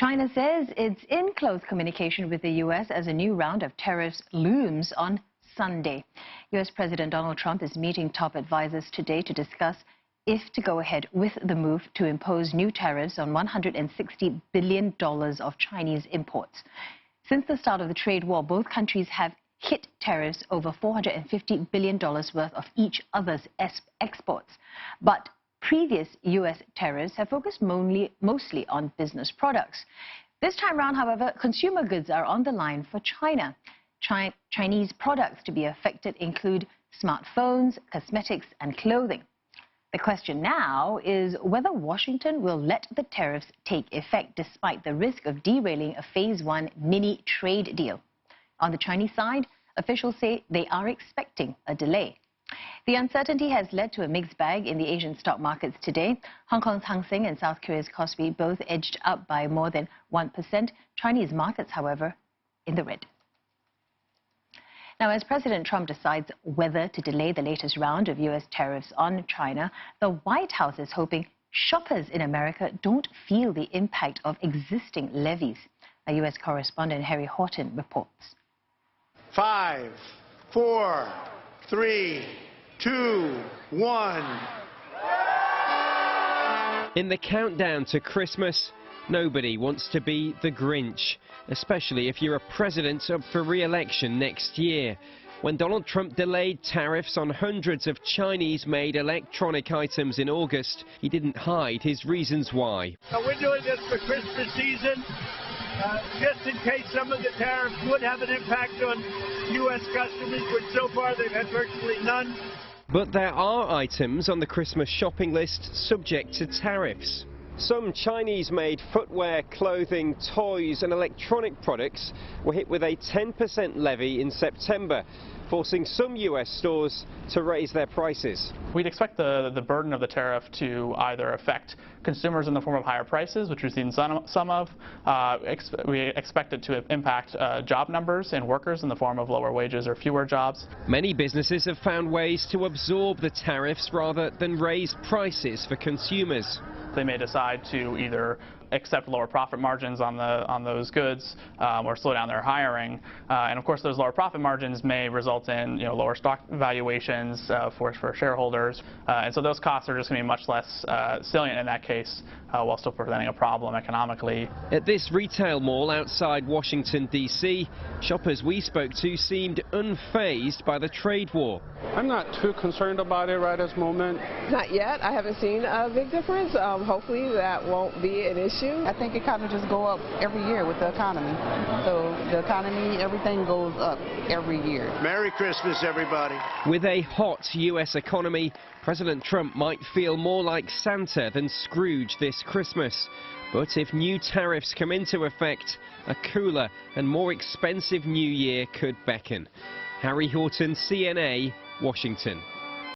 China says it's in close communication with the U.S. as a new round of tariffs looms on Sunday. U.S. President Donald Trump is meeting top advisors today to discuss if to go ahead with the move to impose new tariffs on $160 billion of Chinese imports. Since the start of the trade war, both countries have hit tariffs over $450 billion worth of each other's exports. But previous U.S. tariffs have focused mostly on business products. This time round, however, consumer goods are on the line for China. Chinese products to be affected include smartphones, cosmetics, and clothing. The question now is whether Washington will let the tariffs take effect despite the risk of derailing a Phase 1 mini trade deal. On the Chinese side, officials say they are expecting a delay. The uncertainty has led to a mixed bag in the Asian stock markets today. Hong Kong's Hang Seng and South Korea's Kospi both edged up by more than 1%. Chinese markets, however, in the red. Now, as President Trump decides whether to delay the latest round of U.S. tariffs on China, the White House is hoping shoppers in America don't feel the impact of existing levies. Our U.S. correspondent Harry Horton reports. 5, 4, 3, 2, 1. In the countdown to Christmas, nobody wants to be the Grinch, especially if you're a president up for re-election next year. When Donald Trump delayed tariffs on hundreds of Chinese-made electronic items in August, he didn't hide his reasons why. We're doing this for Christmas season, just in case some of the tariffs would have an impact on U.S. customers, which so far they've had virtually none. But there are items on the Christmas shopping list subject to tariffs. Some Chinese-made footwear, clothing, toys and electronic products were hit with a 10% levy in September, forcing some US stores to raise their prices. We'd expect the burden of the tariff to either affect consumers in the form of higher prices, which we've seen some of. We expect it to impact job numbers and workers in the form of lower wages or fewer jobs. Many businesses have found ways to absorb the tariffs rather than raise prices for consumers. They may decide to either accept lower profit margins on those goods or slow down their hiring. And of course, those lower profit margins may result in lower stock valuations for shareholders. And so those costs are just going to be much less salient in that case, while still presenting a problem economically. At this retail mall outside Washington, D.C., shoppers we spoke to seemed unfazed by the trade war. I'm not too concerned about it right at this moment. Not yet. I haven't seen a big difference. Hopefully that won't be an issue. I think it kind of just go up every year with the economy. So the economy, everything goes up every year. Merry Christmas, everybody. With a hot U.S. economy, President Trump might feel more like Santa than Scrooge this Christmas. But if new tariffs come into effect, a cooler and more expensive New Year could beckon. Harry Horton, CNA, Washington.